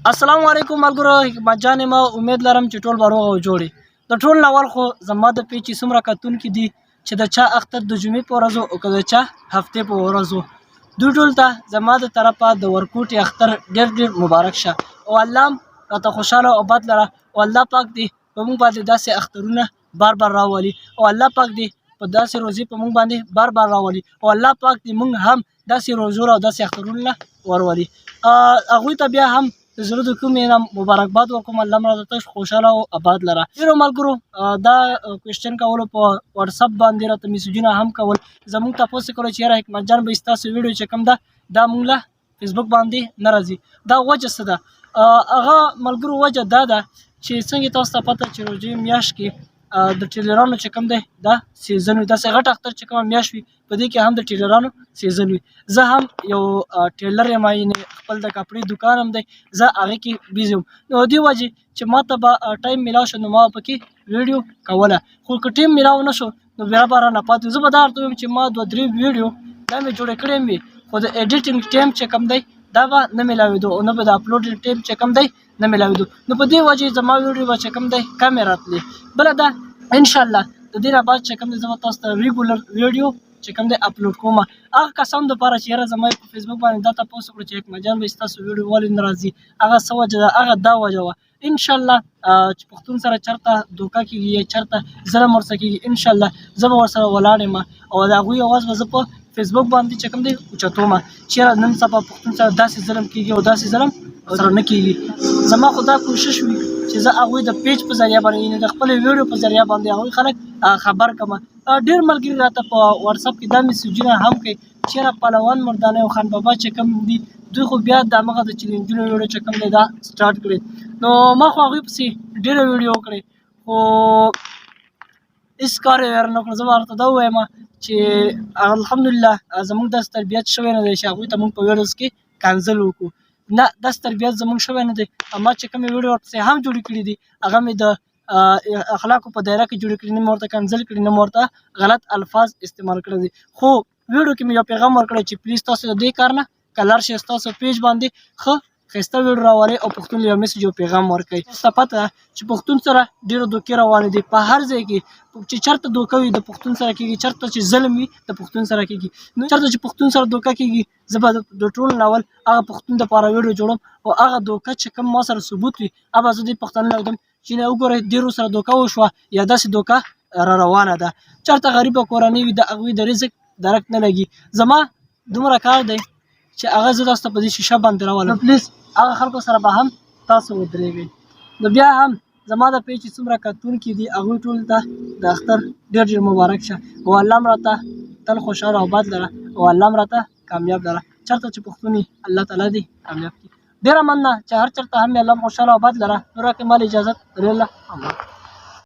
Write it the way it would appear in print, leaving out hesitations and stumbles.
السلام علیکم ملګرو، حکمت جان ما امید لرم چې ټول به روغ او جوړ د ټول اول خو زما د پیچ څومره کتونکي دي چې د چا اختر د جمعې په ورځ او که د چا هفتې په ورځ دوی ټول ته زما د طرفه د ورکوټي اختر ډېر مبارک شه او الله هم راته خوشحاله او بد لره او الله پاک دې په موږ باندې داسې اخترونه بار راولي او الله پاک دې په داسې روزي په موږ باندې بار راولي او الله پاک دې موږ هم داسې روزو او داسې اخترونه ورولي. هغوی ته بیا هم زړه د کومې نه مبارکباد ورکوم. الله مو راته خوشحاله او آباد لره. ډېرو ملګرو دا کوېشن کولو په واتساپ باندې راته میسیجونه هم کول، زموږ تپوس یې کړی چې یاره حکمت جان به ستاسو ویډیو چې کوم ده دا موږ له فیسبوک باندې نه راځي. دا وجه څه ده؟ هغه ملګرو وجه دا ده چې څنګه تاسو ته پته چې روژې میاشت کې د ټریلرانو چې کوم دی دا سیزن وي، داسې غټ اختر چې کومه میاشت وي په دې کې هم د ټریلرانو سیزن وي. زه هم یو ټریلر یم، یعنې خپل د کپړې دوکان هم دی، زه هغې کې بیزي یم. نو دې وجې چې ما ته به ټایم میلاو شو نو ما به پکې ویډیو کوله، خو که ټیم میلاو نه شو نو بیا به رانه پاتې. زه به دا ورته وایم چې ما 2-3 ویډیو دا مې جوړې کړې وي، خو د ایډیټینګ ټایم چې کوم دی دا به نه میلاوېدو او نه به د اپلوډینګ ټایم چې کوم دی نه میلاوېدو. نو په دې وجې زما ویډیو به چې کوم دی کمې راتلې. بله دا انشاءالله د دې نه بعد چې کوم دی زه به تاسو ته ریګولر ویډیو چې کوم دی اپلوډ کوم. هغه کسانو دپاره چې یاره زما په فیسبوک باندې دا تپوس وکړو چې حکمت جان به ستاسو ویډیو ولې نه راځي، هغه څه وجه ده؟ هغه دا وجه وه انشاءالله چې پښتون سره چېرته دوکه کېږي یا چېرته ظلم ورسره کېږي، انشاءالله زه به ورسره ولاړ یم او د هغوی اواز به زه په فیسبوک باندې چې کوم دی اوچتوم چې یاره نن سبا پښتون سره داسې ظلم کېږي او داسې ظلم سره نه کېږي. زما خو دا کوشش وي چې زه هغوی د پیج په ذریعه باندې یعنې د خپلې ویډیو په ذریعه باندې هغوی خلک خبر کړم. ډېر ملګري راته په واتساپ کې دا میسیجونه هم کوي چې یاره پهلوان مردانه او خان بابا چې کوم دي دوی خو بیا د همغه د چیلنجونو ویډیو چې کوم دی دا سټارټ کړې. نو ما خو هغوی پسې ډېره ویډیو وکړې خو هېڅ کار یې ور نه کړو. زه به ورته دا ووایم چې الحمدلله زموږ داسې تربیت شوی نه دی چې هغوی ته موږ په ویډیوز کې کنزل وکړو. نه، داسې تربیت زموږ شوی نه دی. ما چې کومې ویډیو ورپسې هم جوړې کړي دي هغه مې د اخلاقو په دایره کې جوړې کړي، نه مې ورته کنزل کړي، نه مې ورته غلط الفاظ استعمال کړي دي. خو ویډیو کې مې یو پیغام ورکړی چې پلیز تاسو د دې کار نه که لاړ شئ ستاسو پیج باندې ښه ښایسته ویډیو راولئ او پښتون له یو میسج او پیغام ورکوئ. تاسو ته پته ده چې پښتون سره ډېرې دوکې روانې دي په هر ځای کې چې چېرته دوکه وي د پښتون سره کېږي، چېرته چې ظلم وي د پښتون سره کېږي. نو چېرته چې پښتون سره دوکه کېږي زه به د ټول ناول هغه پښتون دپاره ویډیو جوړم او هغه دوکه چې کوم ما سره ثبوت وي هغه به زه دې پښتانه له وږدم چې نه وګورئ ډېرو سره دوکه وشوه یا داسې دوکه را روانه ده. چېرته غریبه کورنۍ وي د هغوی د رزق درک نه لګي. زما دومره کار دی چې هغه زه تاسو ته په دې شیشه باندې راولم. پلیز هغه خلکو سره به هم تاسو ودرېږئ. نو بیا هم زما د پیج چې څومره کتونکي دي هغوی ټول ته د اختر ډېر مبارک شه او الله م راته تل خوشحاله او آباد لره او الله م راته کامیاب لره. چېرته چې پښتون الله تعالی دې کامیاب کړي. ډېره مننه چې هر چېرته هم یې الله م خوشحاله او آباد لره. نو راکړئ مال اجازت. الله